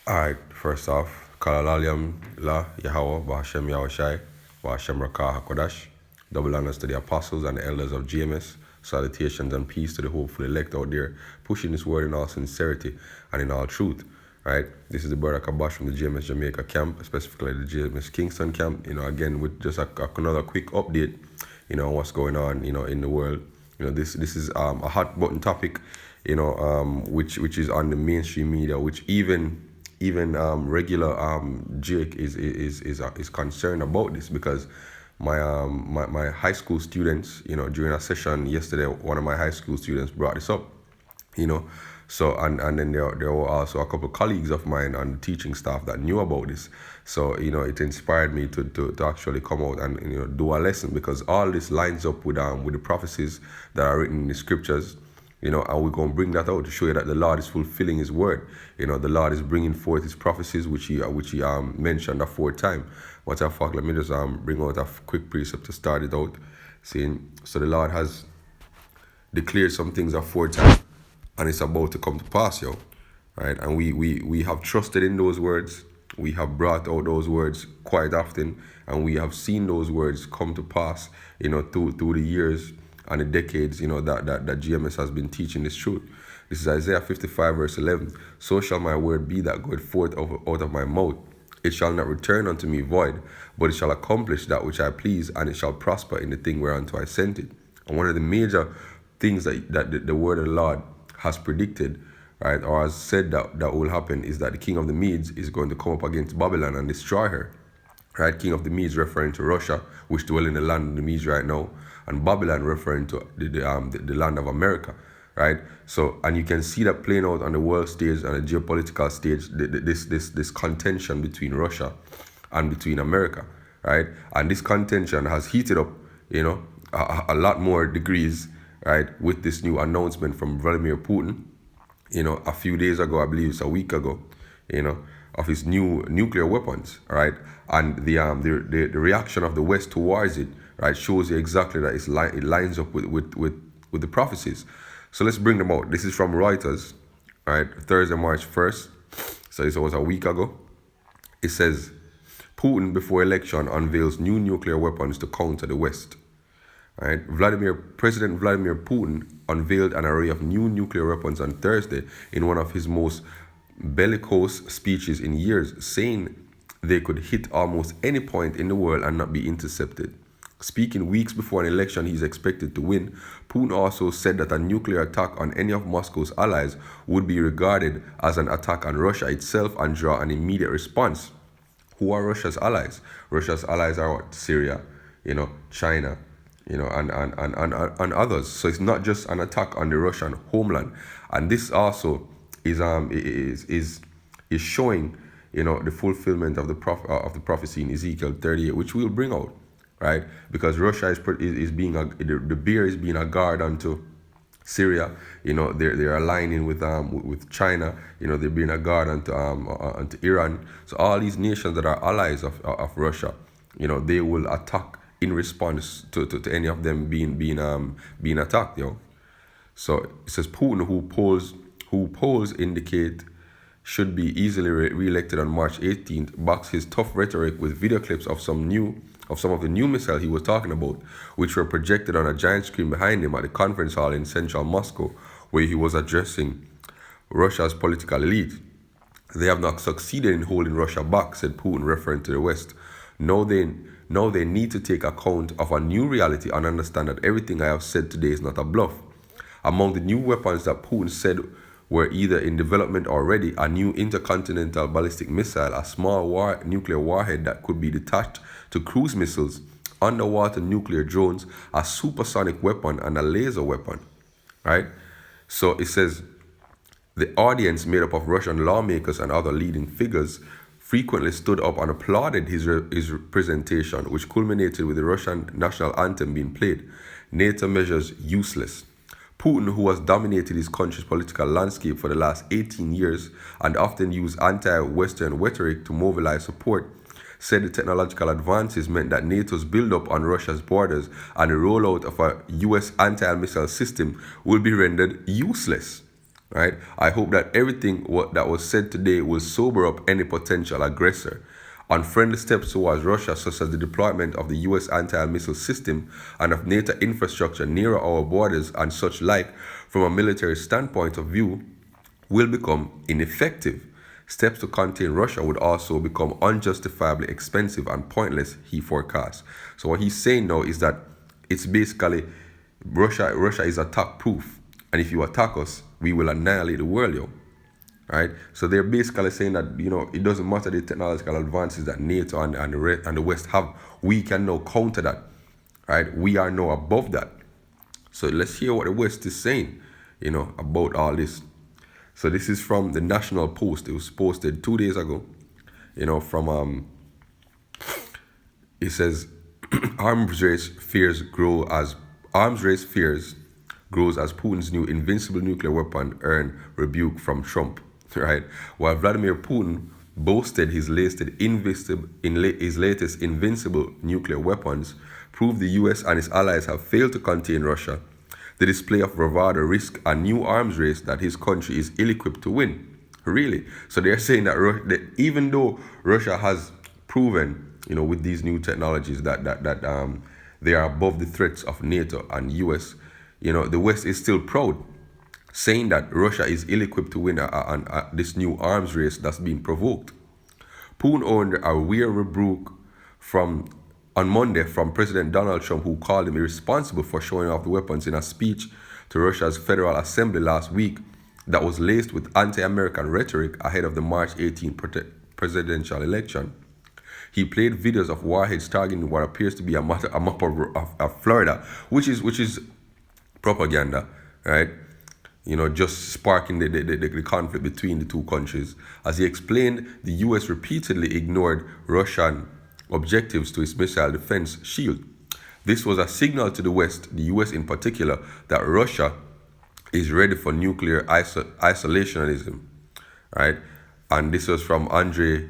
Alright, first off, Kalalalyam La Yahweh, Bahashem Yahushai, Bahashem Rakah HaKodash. Double honors to the apostles and the elders of GMS. Salutations and peace to the hopeful elect out there, pushing this word in all sincerity and in all truth. Right? This is the brother Kabash from the GMS Jamaica camp, specifically the GMS Kingston camp. Again, with just another quick update, on what's going on, in the world. This is a hot button topic, which is on the mainstream media, which even regular Jake is concerned about this because my high school students, during a session yesterday, one of my high school students brought this up, you know. So and then there were also a couple of colleagues of mine on the teaching staff that knew about this. So it inspired me to actually come out and do a lesson because all this lines up with the prophecies that are written in the scriptures. And we're going to bring that out to show you that the Lord is fulfilling His word. The Lord is bringing forth His prophecies, which He mentioned a fourth time. What a fact, let me just bring out a quick precept to start it out, saying, so the Lord has declared some things a fourth time, and it's about to come to pass, right? And we have trusted in those words. We have brought out those words quite often, and we have seen those words come to pass, through the years and the decades, that GMS has been teaching this truth. This is Isaiah 55 verse 11. So shall my word be that goeth forth out of my mouth. It shall not return unto me void, but it shall accomplish that which I please, and it shall prosper in the thing whereunto I sent it. And one of the major things that the word of the Lord has predicted, right, or has said that will happen is that the king of the Medes is going to come up against Babylon and destroy her. Right, king of the Medes referring to Russia, which dwell in the land of the Medes right now, and Babylon referring to the land of America, right? So, and you can see that playing out on the world stage and the geopolitical stage, this contention between Russia and between America, right? And this contention has heated up, a lot more degrees, right, with this new announcement from Vladimir Putin, a few days ago, I believe it's a week ago, of his new nuclear weapons, right? And the reaction of the West towards it, right, shows you exactly that it lines up with the prophecies. So let's bring them out. This is from Reuters, right, Thursday, March 1st. So this was a week ago. It says, Putin before election unveils new nuclear weapons to counter the West. Right? President Vladimir Putin unveiled an array of new nuclear weapons on Thursday in one of his most bellicose speeches in years, saying they could hit almost any point in the world and not be intercepted. Speaking weeks before an election he's expected to win, Putin also said that a nuclear attack on any of Moscow's allies would be regarded as an attack on Russia itself and draw an immediate response. Who are Russia's allies? Russia's allies are what? Syria, China, and others. So it's not just an attack on the Russian homeland. And this also is showing, the fulfillment of the prophecy in Ezekiel 38, which we'll bring out, right? Because Russia is being the bear is being a guard unto Syria. They're aligning with China. They're being a guard unto Iran. So all these nations that are allies of Russia, they will attack in response to any of them being attacked, So it says Putin, who polls indicate should be easily re-elected on March 18th, backs his tough rhetoric with video clips of some of the new missiles he was talking about, which were projected on a giant screen behind him at the conference hall in central Moscow, where he was addressing Russia's political elite. They have not succeeded in holding Russia back, said Putin, referring to the West. Now they need to take account of a new reality and understand that everything I have said today is not a bluff. Among the new weapons that Putin said were either in development already, a new intercontinental ballistic missile, a small nuclear warhead that could be detached to cruise missiles, underwater nuclear drones, a supersonic weapon, and a laser weapon, right? So it says, the audience, made up of Russian lawmakers and other leading figures, frequently stood up and applauded his presentation, which culminated with the Russian national anthem being played. NATO measures useless. Putin, who has dominated his country's political landscape for the last 18 years and often used anti-Western rhetoric to mobilize support, said the technological advances meant that NATO's build-up on Russia's borders and the rollout of a U.S. anti-missile system will be rendered useless. right? I hope that everything that was said today will sober up any potential aggressor. Unfriendly steps towards Russia, such as the deployment of the US anti-missile system and of NATO infrastructure near our borders and such like, from a military standpoint of view, will become ineffective. Steps to contain Russia would also become unjustifiably expensive and pointless, he forecasts. So what he's saying now is that it's basically Russia is attack proof. And if you attack us, we will annihilate the world, yo. Right? So they're basically saying that, it doesn't matter the technological advances that NATO and the West have, we can now counter that. Right? We are now above that. So let's hear what the West is saying, about all this. So this is from the National Post. It was posted 2 days ago. It says arms race fears grows as Putin's new invincible nuclear weapon earned rebuke from Trump. Right? While Vladimir Putin boasted his latest invincible nuclear weapons proved the US and its allies have failed to contain Russia, the display of bravado risks a new arms race that his country is ill-equipped to win. Really? So they're saying that even though Russia has proven, with these new technologies that they are above the threats of NATO and US, the West is still proud, saying that Russia is ill-equipped to win this new arms race that's being provoked. Putin earned a weird rebuke on Monday from President Donald Trump, who called him irresponsible for showing off the weapons in a speech to Russia's Federal Assembly last week that was laced with anti-American rhetoric ahead of the March 18 presidential election. He played videos of warheads targeting what appears to be a map of Florida, which is propaganda, right? Just sparking the conflict between the two countries. As he explained, the US repeatedly ignored Russian objectives to its missile defense shield. This was a signal to the West, the US in particular, that Russia is ready for nuclear isolationism, right? And this was from Andrei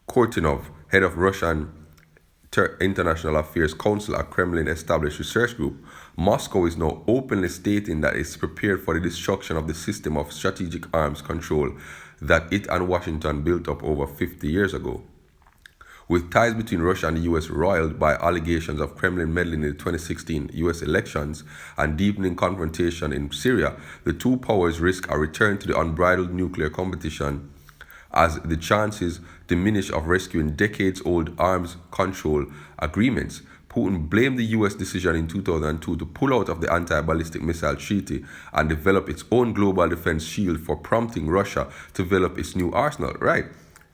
Kortunov, head of Russian International Affairs Council, a Kremlin-established research group. Moscow is now openly stating that it's prepared for the destruction of the system of strategic arms control that it and Washington built up over 50 years ago. With ties between Russia and the US roiled by allegations of Kremlin meddling in the 2016 US elections and deepening confrontation in Syria, the two powers risk a return to the unbridled nuclear competition as the chances diminish of rescuing decades-old arms control agreements. Putin blamed the US decision in 2002 to pull out of the anti-ballistic missile treaty and develop its own global defense shield for prompting Russia to develop its new arsenal, right?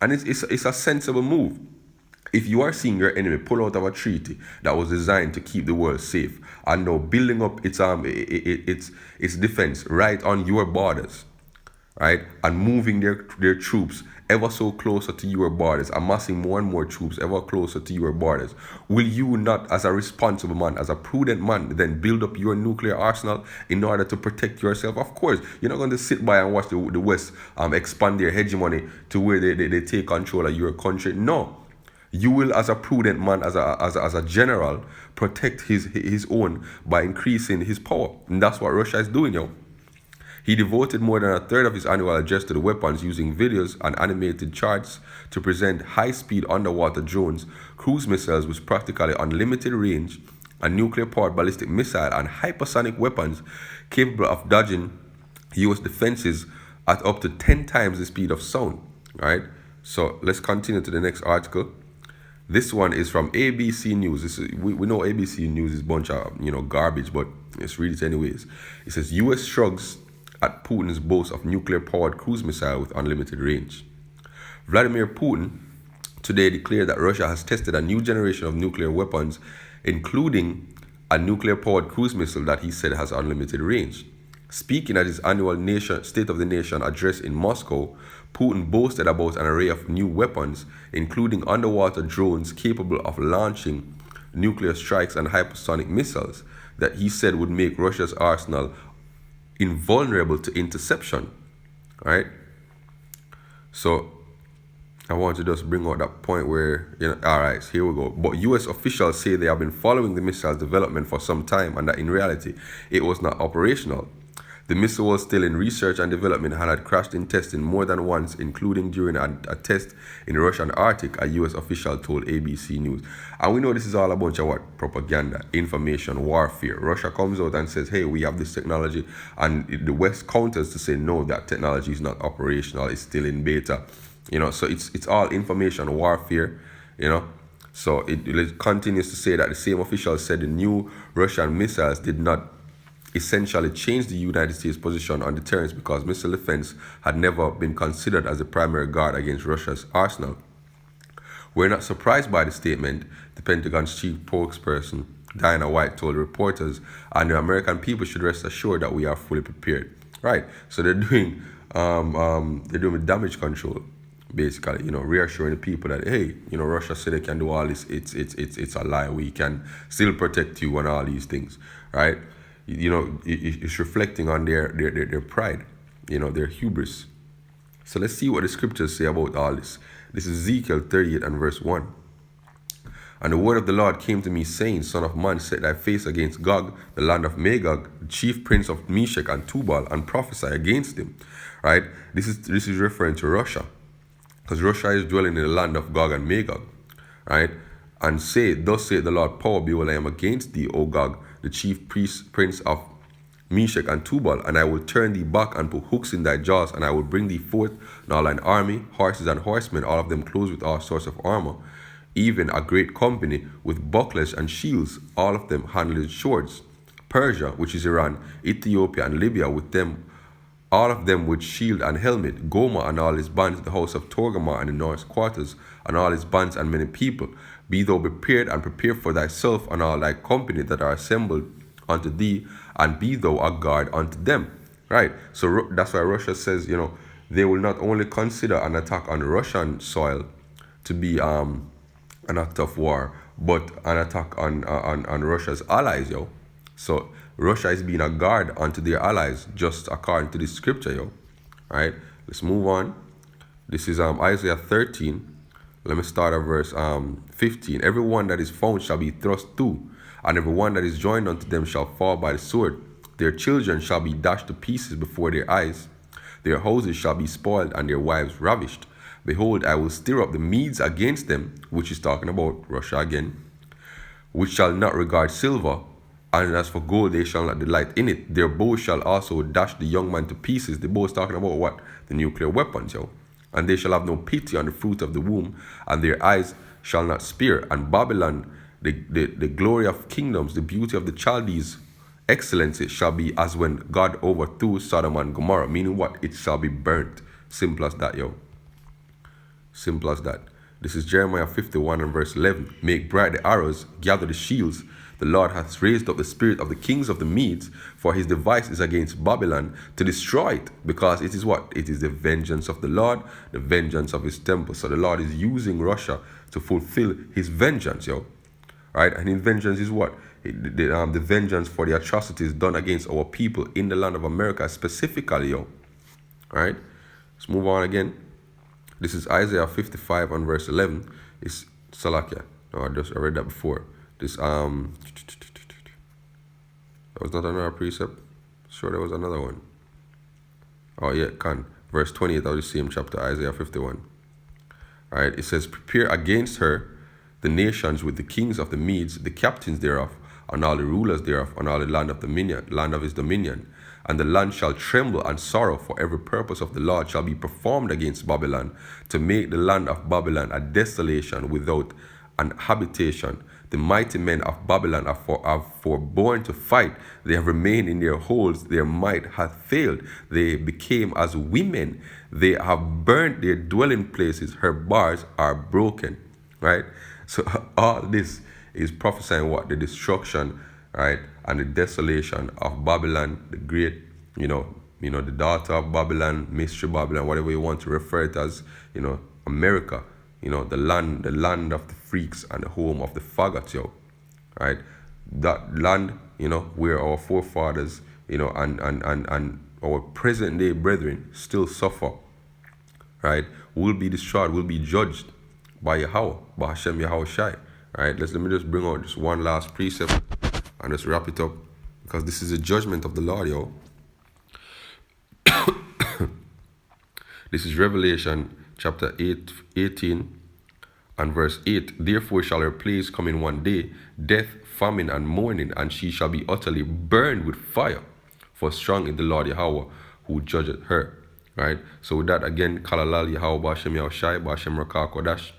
And it's a sensible move. If you are seeing your enemy pull out of a treaty that was designed to keep the world safe and now building up its defense right on your borders, right, and moving their troops ever so closer to your borders, amassing more and more troops ever closer to your borders, will you not, as a responsible man, as a prudent man, then build up your nuclear arsenal in order to protect yourself? Of course, you're not going to sit by and watch the West expand their hegemony to where they take control of your country. No. You will, as a prudent man, as a general, protect his own by increasing his power. And that's what Russia is doing, yo. He devoted more than a third of his annual address to the weapons, using videos and animated charts to present high-speed underwater drones, cruise missiles with practically unlimited range, a nuclear-powered ballistic missile, and hypersonic weapons capable of dodging U.S. defenses at up to 10 times the speed of sound. Right? So let's continue to the next article. This one is from ABC News. We know ABC News is a bunch of garbage, but let's read it anyways. It says U.S. shrugs at Putin's boast of nuclear-powered cruise missile with unlimited range. Vladimir Putin today declared that Russia has tested a new generation of nuclear weapons, including a nuclear-powered cruise missile that he said has unlimited range. Speaking at his annual State of the Nation address in Moscow, Putin boasted about an array of new weapons, including underwater drones capable of launching nuclear strikes and hypersonic missiles that he said would make Russia's arsenal invulnerable to interception. Right? So I want to just bring out that point where, all right, here we go. But US officials say they have been following the missile's development for some time and that in reality, it was not operational. The missile was still in research and development and had crashed in testing more than once, including during a test in the Russian Arctic, a U.S. official told ABC News. And we know this is all a bunch of what? Propaganda, information, warfare. Russia comes out and says, hey, we have this technology, and the West counters to say, no, that technology is not operational, it's still in beta. So it's all information warfare, So it continues to say that the same official said the new Russian missiles did not essentially changed the United States position on deterrence because missile defense had never been considered as the primary guard against Russia's arsenal. We're not surprised by the statement, the Pentagon's chief spokesperson, Diana White, told reporters, and the American people should rest assured that we are fully prepared. Right, so they're doing damage control, basically, reassuring the people that, hey, Russia said they can do all this, it's a lie, we can still protect you and all these things, right? It's reflecting on their pride, their hubris. So let's see what the scriptures say about all this. This is Ezekiel 38 and verse 1. And the word of the Lord came to me, saying, Son of man, set thy face against Gog, the land of Magog, the chief prince of Meshech and Tubal, and prophesy against him. Right? This is referring to Russia, because Russia is dwelling in the land of Gog and Magog. Right? And say, thus saith the Lord, power, behold, I am against thee, O Gog, the chief prince of Meshech and Tubal, and I will turn thee back and put hooks in thy jaws, and I will bring thee forth in all thine army, horses and horsemen, all of them clothed with all sorts of armor, even a great company with bucklers and shields, all of them handled swords. Persia, which is Iran, Ethiopia and Libya with them, all of them with shield and helmet, Gomer and all his bands, the house of Torgama and the north quarters, and all his bands and many people. Be thou prepared and prepare for thyself and all thy company that are assembled unto thee, and be thou a guard unto them. Right? So that's why Russia says, they will not only consider an attack on Russian soil to be an act of war, but an attack on Russia's allies, yo. So Russia is being a guard unto their allies, just according to the scripture, yo. Right? Let's move on. This is Isaiah 13. Let me start at verse 15. Every one that is found shall be thrust through, and every one that is joined unto them shall fall by the sword. Their children shall be dashed to pieces before their eyes. Their houses shall be spoiled, and their wives ravished. Behold, I will stir up the Medes against them, which is talking about Russia again, which shall not regard silver, and as for gold, they shall not delight in it. Their bows shall also dash the young man to pieces. The bow is talking about what? The nuclear weapons, yo. And they shall have no pity on the fruit of the womb, and their eyes shall not spare. And Babylon, the glory of kingdoms, the beauty of the Chaldees, excellency, shall be as when God overthrew Sodom and Gomorrah. Meaning what? It shall be burnt. Simple as that, yo. Simple as that. This is Jeremiah 51 and verse 11. Make bright the arrows, gather the shields. The Lord hath raised up the spirit of the kings of the Medes, for his device is against Babylon, to destroy it, because it is what? It is the vengeance of the Lord, the vengeance of his temple. So the Lord is using Russia to fulfill his vengeance, yo. Right? And his vengeance is what? The vengeance for the atrocities done against our people in the land of America specifically, yo. Alright? Let's move on again. This is Isaiah 55 and verse 11. It's Salakia. No, I read that before. This that was not another precept. Sure, there was another one. Oh yeah, verse 28 of the same chapter, Isaiah 51. All right, it says, prepare against her the nations with the kings of the Medes, the captains thereof, and all the rulers thereof, and all the land of his dominion. And the land shall tremble and sorrow, for every purpose of the Lord shall be performed against Babylon, to make the land of Babylon a desolation without an habitation. The mighty men of Babylon are forborne to fight. They have remained in their holes. Their might hath failed. They became as women. They have burnt their dwelling places. Her bars are broken. Right? So all this is prophesying what? The destruction, right? And the desolation of Babylon, the great, the daughter of Babylon, mystery Babylon, whatever you want to refer it as, America. The land of the freaks and the home of the faggots, yo. Right? That land, where our forefathers, and our present day brethren still suffer, right? Will be destroyed, will be judged by Yahweh, by Hashem Yahweh Shai. Right? Let me just bring out just one last precept and just wrap it up, because this is a judgment of the Lord, yo. This is Revelation chapter 18 and verse 8. Therefore shall her plagues come in one day, death, famine, and mourning, and she shall be utterly burned with fire. For strong is the Lord Yahweh who judgeth her. Right? So with that, again, Kalalal Yahweh Ba'ashem Yahushai, Ba'ashem Rakah Kodash,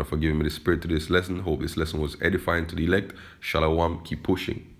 for giving me the spirit to this lesson. Hope this lesson was edifying to the elect. Shalom, keep pushing.